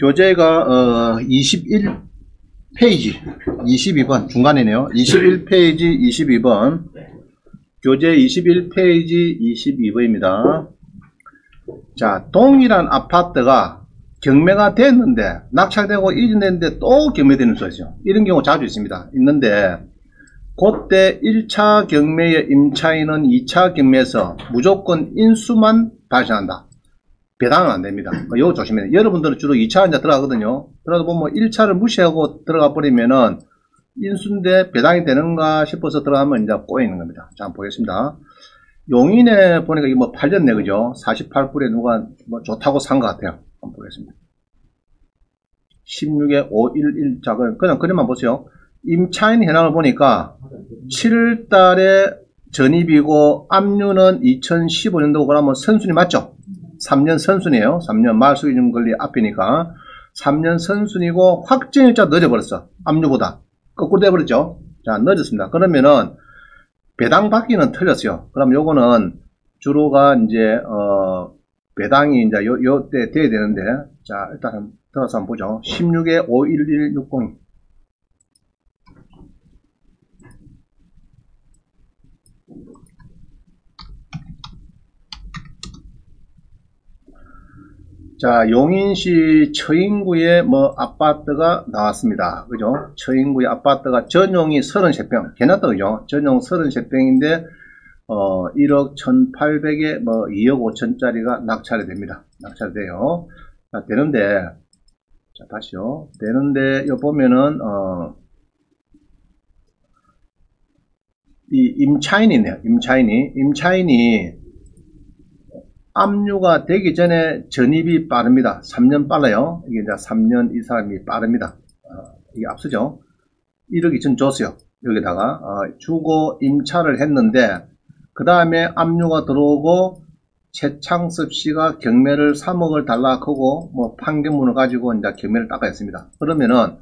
교재가 21페이지 22번 중간이네요. 21페이지 22번 교재 21페이지 22번입니다. 자, 동일한 아파트가 경매가 됐는데 낙찰되고 이전됐는데 또 경매되는 소리죠. 이런 경우 자주 있습니다. 있는데 그때 1차 경매의 임차인은 2차 경매에서 무조건 인수만 발생한다. 배당은 안됩니다. 이거 조심해야 돼요. 여러분들은 주로 2차 이제 들어가거든요. 그래도 보면 1차를 무시하고 들어가 버리면은 인수인데 배당이 되는가 싶어서 들어가면 이제 꼬이는 겁니다. 자, 한번 보겠습니다. 용인에 보니까 이거 뭐 팔렸네, 그죠? 48불에 누가 뭐 좋다고 산 것 같아요. 한번 보겠습니다. 16에 511, 자, 그냥 그림만 보세요. 임차인 현황을 보니까 7월 달에 전입이고 압류는 2015년도고 그러면 선순위 맞죠? 3년 선순위에요. 3년 말소기준 권리 앞이니까 3년 선순위고 확정일자 늦어버렸어. 압류보다 거꾸로 돼버렸죠. 자, 늦었습니다. 그러면은 배당 받기는 틀렸어요. 그럼 요거는 주로가 이제 배당이 이제 요때 돼야 되는데, 자, 일단 들어서 한번 보죠. 16에 51160. 자, 용인시 처인구에 뭐 아파트가 나왔습니다. 그죠? 처인구의 아파트가 전용이 33평. 괜찮다, 그죠? 전용 33평인데 1억 1800에 뭐 2억 5천짜리가 낙찰이 됩니다. 낙찰이 돼요. 자, 되는데, 자, 다시요. 되는데, 요 보면은 이 임차인이네요. 임차인이 압류가 되기 전에 전입이 빠릅니다. 3년 빨라요. 이게 이제 3년 이 사람이 빠릅니다. 이게 앞서죠. 1억 2천 줬어요. 여기다가 주고 임차를 했는데 그 다음에 압류가 들어오고 최창섭 씨가 경매를 3억을 달라 하고 뭐 판결문을 가지고 이제 경매를 닦아 했습니다. 그러면은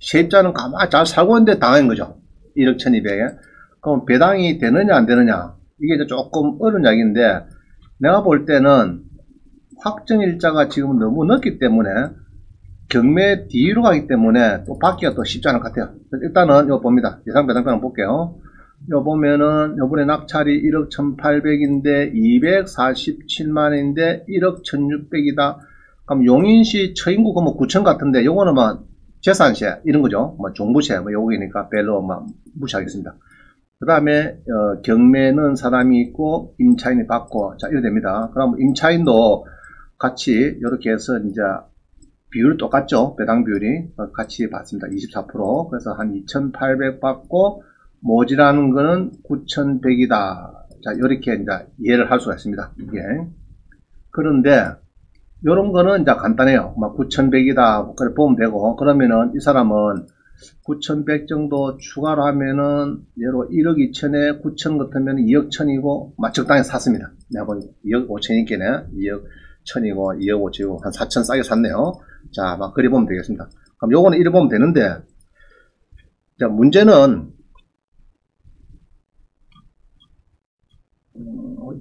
세입자는 가만히 잘 살고 있는데 당한 거죠. 1억 1200에. 그럼 배당이 되느냐 안 되느냐, 이게 이제 조금 어려운 이야기인데, 내가 볼 때는 확정일자가 지금 너무 늦기 때문에 경매 뒤로 가기 때문에 또 받기가 또 쉽지 않을 것 같아요. 일단은 이거 봅니다. 예상배당표를 볼게요. 이거 보면은 요번에 낙찰이 1억 1800인데 247만인데 1억 1600이다. 그럼 용인시 처인구 뭐 9천 같은데 요거는 뭐 재산세 이런 거죠. 뭐 종부세 뭐 요거니까 별로 막 무시하겠습니다. 그 다음에 경매는 사람이 있고 임차인이 받고, 자, 이래 됩니다. 그럼 임차인도 같이 이렇게 해서 이제 비율 똑같죠. 배당 비율이 같이 받습니다. 24%. 그래서 한 2800 받고 모자라는 거는 9100이다. 자, 이렇게 이제 이해를 할 수가 있습니다. 이게. 그런데 이런 거는 이제 간단해요. 막 9100이다. 그래 보면 되고, 그러면은 이 사람은 9100 정도 추가로 하면은 예로 1억 2천에 9천 같으면 2억 1000이고 적당히 샀습니다. 내가 보니 2억 5천이겠네. 2억 1000이고 2억 5천이고 한 4천 싸게 샀네요. 자, 막 그리 보면 되겠습니다. 그럼 요거는 이래 보면 되는데, 자, 문제는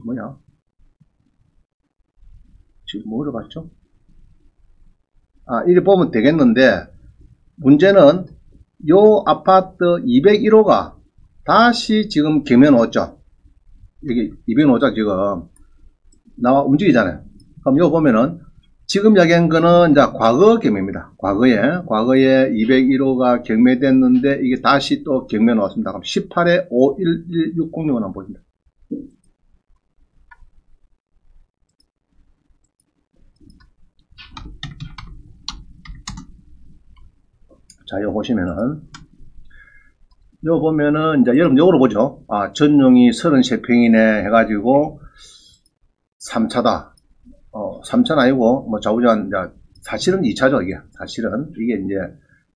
뭐냐? 지금 뭐를 봤죠? 이래 보면 되겠는데, 문제는 요 아파트 201호가 다시 지금 경매 나왔죠. 여기 205호가 지금 나와 움직이잖아요. 그럼 요 보면은 지금 이야기한 거는 이제 과거 경매입니다. 과거에 201호가 경매됐는데 이게 다시 또 경매 나왔습니다. 그럼 18에 51160을 한번 보십니다. 자, 요 보시면은, 요 보면은, 이제 여러분 요거로 보죠. 전용이 33평이네 해가지고, 3차다. 3차는 아니고, 뭐 좌우전, 이제, 사실은 2차죠, 이게. 사실은. 이게 이제,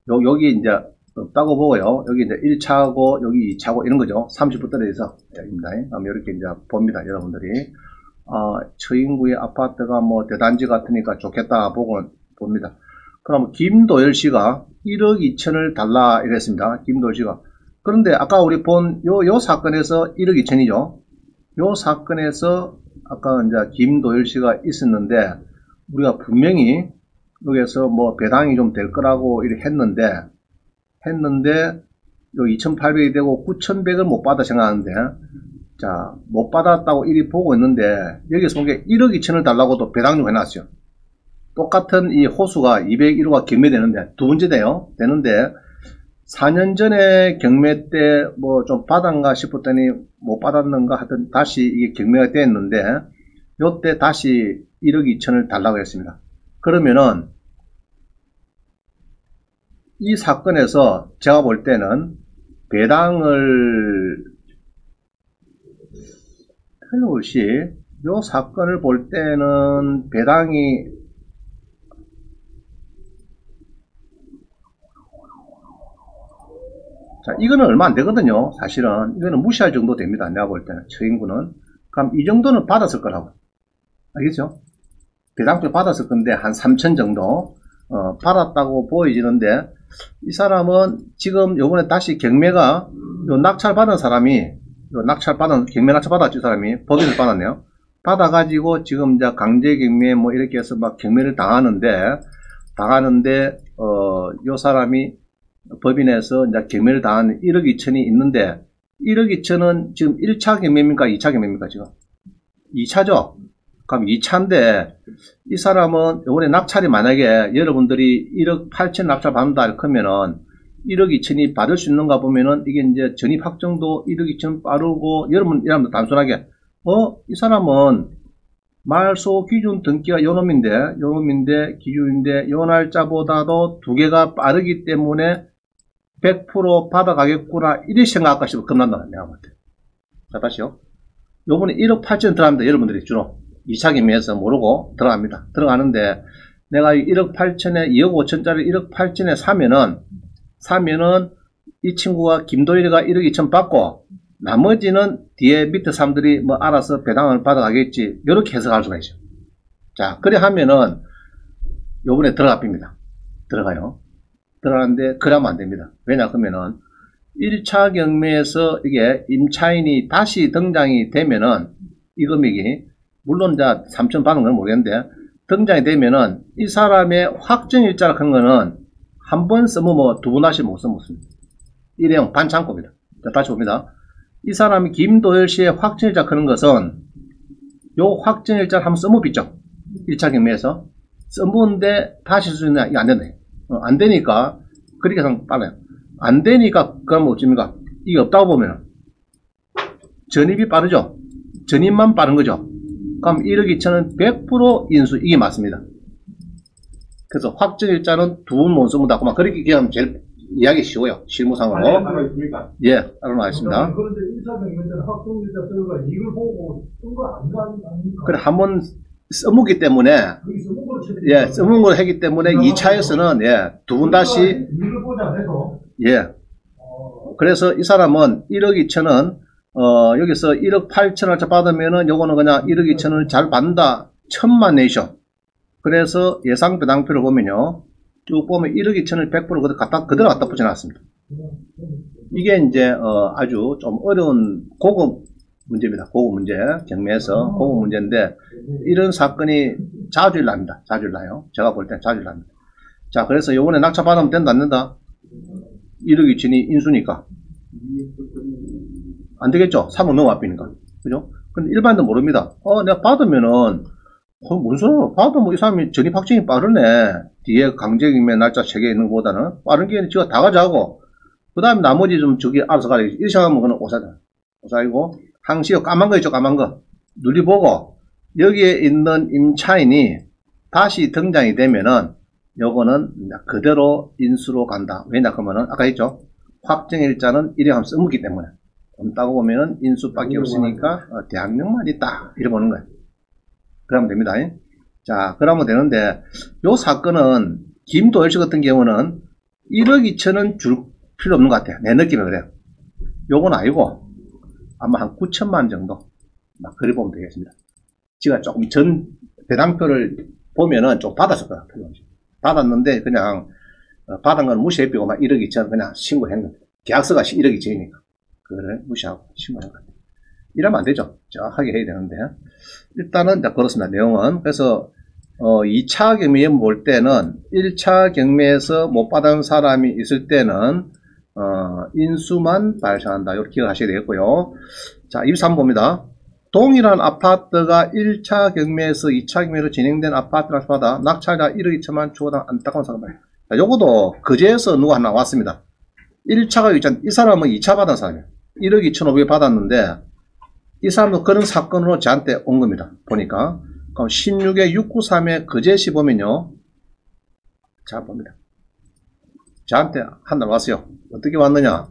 여기 이제, 없다고 보고요. 여기 이제 1차고, 여기 2차고, 이런 거죠. 30분 떨어져서, 입니다. 이렇게 이제 봅니다, 여러분들이. 처인구의 아파트가 뭐 대단지 같으니까 좋겠다 보고 봅니다. 그럼 김도열 씨가 1억 2천을 달라 이랬습니다. 김도열 씨가. 그런데 아까 우리 본 요 사건에서 1억 2천이죠. 요 사건에서 아까 이제 김도열 씨가 있었는데 우리가 분명히 여기에서 뭐 배당이 좀 될 거라고 이렇게 했는데 요 2,800이 되고 9,100을 못 받아 생각하는데, 자, 못 받았다고 이리 보고 있는데, 여기서 본 게 1억 2천을 달라고도 배당금 해놨어요. 똑같은 이 호수가 201호가 경매되는데, 두 번째 되는데, 4년 전에 경매 때 뭐 좀 받았는가 싶었더니 못 받았는가 하여튼 다시 이게 경매가 됐는데, 요때 다시 1억 2천을 달라고 했습니다. 그러면은, 이 사건에서 제가 볼 때는 배당을 틀림없이 요 사건을 볼 때는 배당이 자 이거는 얼마 안 되거든요. 사실은 이거는 무시할 정도 됩니다. 내가 볼 때는 처인구는 그럼 이 정도는 받았을 거라고 알겠죠? 배당표 받았을 건데 한 3천 정도 받았다고 보여지는데 이 사람은 지금 요번에 다시 경매가 요 낙찰 받은 사람이 요 낙찰 받은 경매 낙찰 받았지 사람이 법인을 받았네요. 받아가지고 지금 이제 강제 경매 뭐 이렇게 해서 막 경매를 당하는데 요 사람이 법인에서 이제 경매를 당하는 1억 2천이 있는데 1억 2천은 지금 1차 경매입니까? 2차 경매입니까? 지금 2차죠? 그럼 2차인데 이 사람은 이번에 낙찰이 만약에 여러분들이 1억 8천 낙찰 받는다 그러면은 1억 2천이 받을 수 있는가 보면은 이게 이제 전입 확정도 1억 2천 빠르고 여러분들 단순하게 이 사람은 말소 기준 등기가 요놈인데 기준인데 요 날짜보다도 두 개가 빠르기 때문에 100% 받아가겠구나 이렇게 생각할까 싶어 겁난다 내가 볼 때. 자 다시요. 요번에 1억 8천 들어갑니다. 여러분들이 주로 2차 경매에서 모르고 들어갑니다. 들어가는데 내가 1억 8천에 2억 5천짜리 1억 8천에 사면은 이 친구가 김도일이가 1억 2천 받고 나머지는 뒤에 밑에 사람들이 뭐 알아서 배당을 받아가겠지 이렇게 해석할 수가 있죠. 자 그래 하면은 요번에 들어갑니다. 들어가요. 들어가는데 그러면 안 됩니다. 왜냐 그러면은 1차 경매에서 이게 임차인이 다시 등장이 되면은 이 금액이 물론 이제 3천 받은 건 모르겠는데 등장이 되면은 이 사람의 확정일자를 한 거는 한 번 쓰면 뭐 두 번 다시 못 써먹습니다. 일회용 반창고입니다. 자, 다시 봅니다. 이 사람이 김도열 씨의 확정일자 그런 것은 요 확정일자를 한번 써먹겠죠. 1차 경매에서 써먹는데 다시 쓸 수 있냐? 이게 안 된다. 안 되니까 그렇게 해서 빨라요. 안 되니까 그럼 어찌입니까? 이게 없다고 보면 전입이 빠르죠. 전입만 빠른 거죠. 그럼 1억 2천은 100% 인수 이게 맞습니다. 그래서 확정일자는 두 번 못 써본다. 그렇게 얘기하면 제일 이야기 쉬워요. 실무상으로. 예, 알아놓겠습니다. 그런데 1차 경매는 확정일자 쓰가 이걸 보고 쓴 거 아닌가? 그래, 한번 써먹기 때문에, 예, 써먹은 걸 했기 때문에 2차에서는, 예, 두 번 다시, 이걸 보자 해도. 예. 그래서 이 사람은 1억 2천은, 여기서 1억 8천을 받으면은 요거는 그냥 1억 2천을 잘 받는다. 1,000만 내셔. 그래서 예상 배당표를 보면요. 쭉 보면 1억 2천을 100% 그대로 갖다 붙여놨습니다. 이게 이제, 아주 좀 어려운 고급 문제입니다. 고급 문제. 경매에서 고급 문제인데, 이런 사건이 자주 일납니다. 자주 일나요. 제가 볼 땐 자주 일납니다. 자, 그래서 요번에 낙찰 받으면 된다, 안 된다? 1억 2천이 인수니까. 안 되겠죠? 3억 너무 앞이니까. 그죠? 근데 일반인도 모릅니다. 내가 받으면은, 뭔 소리야? 받으면 이 사람이 전입 확정이 빠르네. 뒤에 강제경매 날짜 3개 있는 것보다는 빠른 게 지가 다 가져가고, 그 다음에 나머지 좀 저기 알아서 가야지. 이렇게 생각하면 그건 오사잖아. 오사이고, 항시요, 까만 거 있죠, 까만 거. 누리보고, 여기에 있는 임차인이 다시 등장이 되면은, 요거는 그대로 인수로 간다. 왜냐, 그러면은, 아까 했죠? 확정일자는 일회 한번 써먹기 때문에. 따고 보면은 인수밖에 없으니까, 대학령만 있다. 이래 보는 거예요. 그러면 됩니다. 자, 그러면 되는데, 요 사건은, 김도열 씨 같은 경우는 1억 2천은 줄 필요 없는 것 같아요. 내 느낌에 그래요. 요건 아니고, 아마 한 9천만 정도. 막 그래 보면 되겠습니다. 제가 조금 전 배당표를 보면은 좀 받았을 거야. 받았는데, 그냥, 받은 건 무시해비고 막 1억 2천 그냥 신고했는데, 계약서가 1억 2천이니까. 그거를 무시하고 신고한 거예요. 이러면 안 되죠. 정확하게 해야 되는데. 일단은, 그렇습니다. 내용은. 그래서, 2차 경매에 볼 때는 1차 경매에서 못 받은 사람이 있을 때는 인수만 발생한다. 이렇게 기억하셔야 되겠고요. 자, 23번 봅니다. 동일한 아파트가 1차 경매에서 2차 경매로 진행된 아파트 낙찰받아 낙찰자 1억 2천만 주고당 안타까운 사건. 자, 요것도 그제에서 누가 하나 왔습니다. 1차가 있잖아요. 이 사람은 2차 받은 사람이에요. 1억 2,500 받았는데 이 사람도 그런 사건으로 저한테 온 겁니다. 보니까. 그럼 16에 693에 그제시 보면요. 자, 봅니다. 저한테 한 달 왔어요. 어떻게 왔느냐.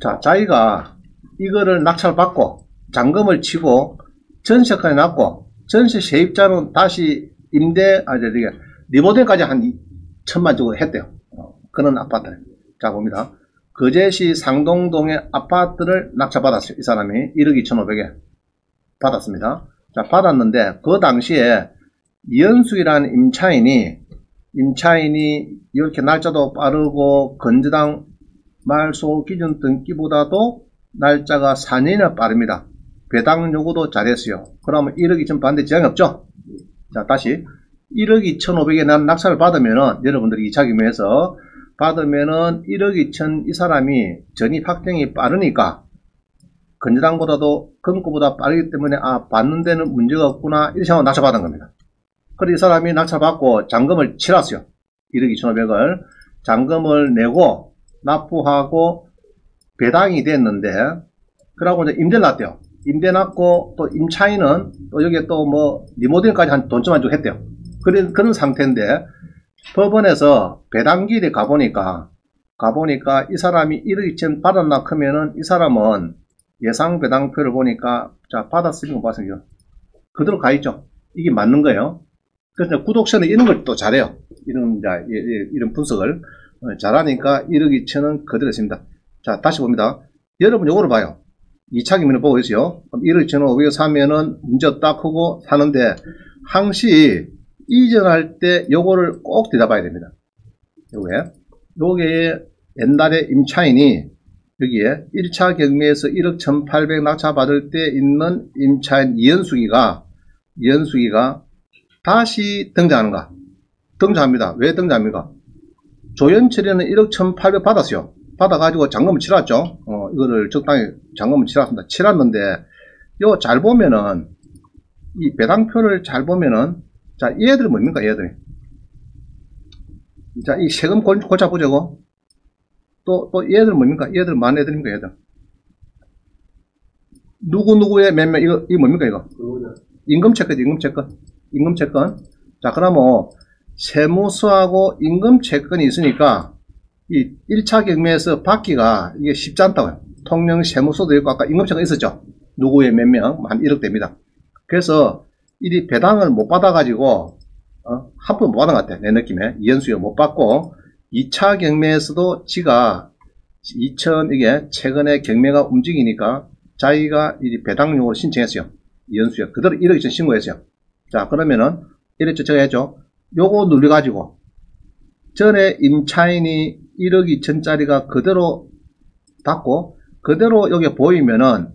자, 자기가 이거를 낙찰받고 잔금을 치고 전세까지 났고 전세 세입자는 다시 리모델까지 한 1천만 주고 했대요. 그런 아파트를. 자, 봅니다. 거제시 상동동의 아파트를 낙찰받았어요. 이 사람이 1억 2,500에 받았습니다. 자, 받았는데 그 당시에 이현숙이라는 임차인이 이렇게 날짜도 빠르고 건저당 말소 기준 등기보다도 날짜가 4년이나 빠릅니다. 배당 요구도 잘했어요. 그러면 1억 2천 받는데 지장이 없죠? 자, 다시 1억 2,500에 난 낙찰을 받으면은 여러분들이 2차 경매에서 받으면은 1억 2천 이 사람이 전입 확정이 빠르니까 건저당보다도 금고보다 빠르기 때문에 받는 데는 문제가 없구나 이렇게 생각하고 낙찰받은 겁니다. 그래서 이 사람이 낙찰받고 잔금을 치렀어요. 1억 2,500을 잔금을 내고 납부하고 배당이 됐는데 그러고 이제 임대 났대요. 임대 났고 또 임차인은 또 여기에 또 뭐 리모델까지 한 돈 좀 안 주고 했대요. 그런 상태인데 법원에서 배당기일에 가보니까 이 사람이 1억 2천 받았나 하면은 이 사람은 예상 배당표를 보니까 자 받았으니까 봤어요. 그대로 가있죠. 이게 맞는 거예요. 그래서 구독자는 이런 걸 또 잘해요. 이런 분석을 잘하니까 1억 2천은 그대로 있습니다. 자, 다시 봅니다. 여러분 요거를 봐요. 2차 경매를 보고 있어요. 그럼 1억 2,500에 사면은 문제 없다 하고 사는데 항시 이전할 때 요거를 꼭 들여다봐야 됩니다. 요게 옛날에 임차인이 여기에 1차 경매에서 1억 1,800 낙찰 받을 때 있는 임차인 이현숙이가 다시 등장하는가? 등장합니다. 왜 등장합니까? 조연철이는 1억 1,800 받았어요. 받아가지고 잔금을 치렀죠. 이거를 적당히 잔금을 치렀습니다. 치렀는데, 요 잘 보면은, 이 배당표를 잘 보면은, 자, 얘들 뭡니까, 얘들이? 자, 이 세금 골자 보자고. 또 얘들 뭡니까? 얘들 만 애들입니까, 얘들? 누구의 몇 명, 이거 뭡니까, 이거? 임금채권. 자, 그러면, 세무서하고 임금채권이 있으니까, 이 1차 경매에서 받기가 이게 쉽지 않다고요. 통영 세무서도 있고 아까 임금채권 있었죠. 누구의 몇 명, 한 1억 됩니다. 그래서 이 배당을 못 받아가지고 한 푼 못 받은 것 같아요. 내 느낌에 이현수가 못 받고 2차 경매에서도 지가 이게 최근에 경매가 움직이니까 자기가 이 배당 요구를 신청했어요. 이현수가 그대로 1억 2천 신고했어요. 자, 그러면은 이랬죠, 저거 했죠. 요거 눌려가지고 전에 임차인이 1억 2천짜리가 그대로 받고 그대로 여기 보이면은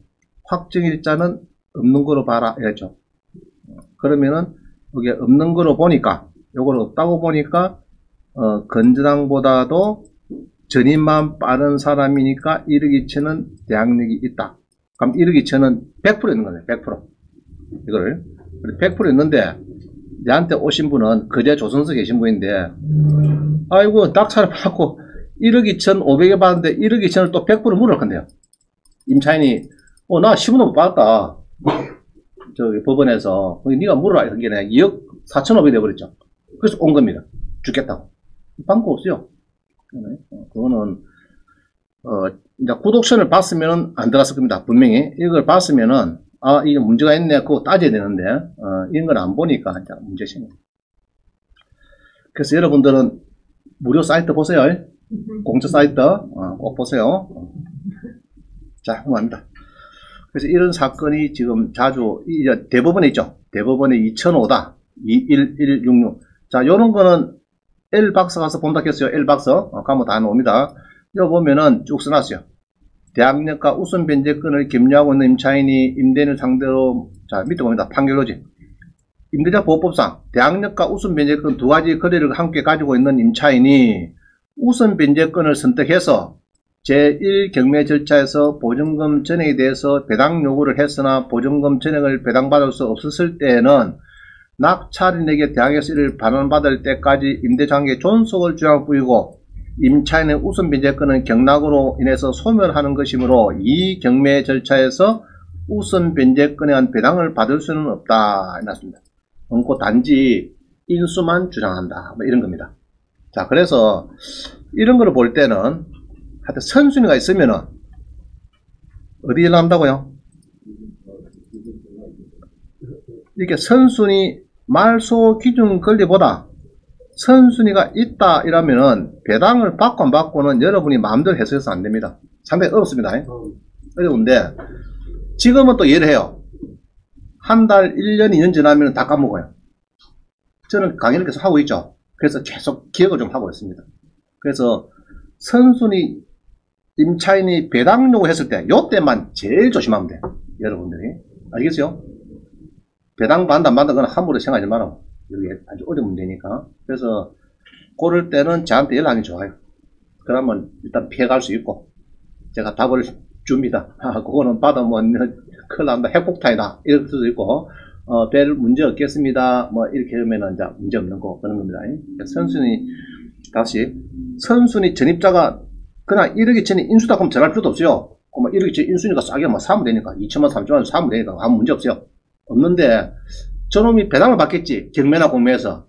확정일자는 없는 거로 봐라 이랬죠. 그러면은 여기 없는 거로 보니까 요걸 없다고 보니까 건저당보다도 전입만 빠른 사람이니까 1억 2천은 대항력이 있다. 그럼 1억 2천은 100% 있는 거네. 100%. 이거를 100% 있는데 내한테 오신 분은 그제 조선서 계신 분인데 아이고 낙찰을 받고 1억 2,500에 받았는데 1억 2천을 또 100% 물을 건데요. 임차인이 나 10원도 못 받았다. 저기 법원에서 네가 물어라 이런 게 2억 4,500 돼버렸죠. 그래서 온 겁니다. 죽겠다고. 방법 없어요. 그거는 이제 구독선을 봤으면은 안 들어갔을 겁니다. 분명히 이걸 봤으면은 이게 문제가 있네 그거 따져야 되는데 이런 걸 안 보니까 이제 문제십니다. 그래서 여러분들은 무료 사이트 보세요. 공짜 사이트 꼭 보세요. 자, 그만합니다. 그래서 이런 사건이 지금 자주 이제 대법원에 있죠. 대법원에 2005다 21166. 자, 요런 거는 L 박사 가서 본다 했어요. L 박사 가면 다 나옵니다. 여기 보면은 쭉 써놨어요. 대항력과 우선 변제권을 점유하고 있는 임차인이 임대인을 상대로, 자, 밑에 봅니다. 판결로지. 임대차 보호법상 대항력과 우선 변제권 두 가지 거래를 함께 가지고 있는 임차인이 우선 변제권을 선택해서 제1경매 절차에서 보증금 전액에 대해서 배당 요구를 했으나 보증금 전액을 배당받을 수 없었을 때에는 낙찰인에게 대항해서 이를 반환받을 때까지 임대장에게 존속을 주장할 뿐이고 임차인의 우선 변제권은 경락으로 인해서 소멸하는 것이므로 이 경매 절차에서 우선 변제권에 대한 배당을 받을 수는 없다. 이렇습니다. 엉고 단지 인수만 주장한다. 뭐 이런 겁니다. 자, 그래서 이런 거를 볼 때는 하여튼 선순위가 있으면은 어디에 나온다고요? 이렇게 선순위 말소 기준 권리보다 선순위가 있다 이러면은 배당을 받고 안 받고는 여러분이 마음대로 해석해서 안 됩니다. 상당히 어렵습니다. 어려운데 지금은 또 이해를 해요. 한 달, 1년, 2년 지나면 다 까먹어요. 저는 강의를 계속 하고 있죠. 그래서 계속 기억을 좀 하고 있습니다. 그래서 선순위 임차인이 배당 요구했을 때 요때만 제일 조심하면 돼요. 여러분들이. 알겠어요? 배당 받는다 안 받는다 그건 함부로 생각하지 마라. 여기 아주 어려운 문제니까. 그래서 그럴 때는 저한테 연락이 좋아요. 그러면 일단 피해갈 수 있고 제가 답을 줍니다. 그거는 받으면 큰일 난다, 핵폭탄이다 이럴 수도 있고 별 문제 없겠습니다 뭐 이렇게 하면은 이제 문제 없는 거 그런 겁니다. 선순위 다시 선순위 전입자가 그냥 1억이 전에 인수다 그러면 전할 필요도 없어요. 그럼 1억이 전에 인수니까 싸게 뭐 사면 되니까 2천만 3천만 사면 되니까 아무 문제 없어요. 없는데 저놈이 배당을 받겠지 경매나 공매에서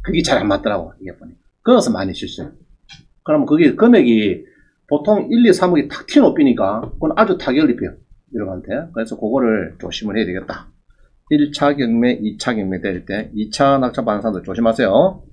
그게 잘 안 맞더라고. 이게 보니까 그래서 많이 실수해요. 그러면 그게 금액이 보통 1, 2, 3억이 탁 튀어놓으니까 그건 아주 타격을 입혀요. 여러분한테. 그래서 그거를 조심을 해야 되겠다. 1차 경매, 2차 경매 될 때 2차 낙찰 받는 사람들 조심하세요.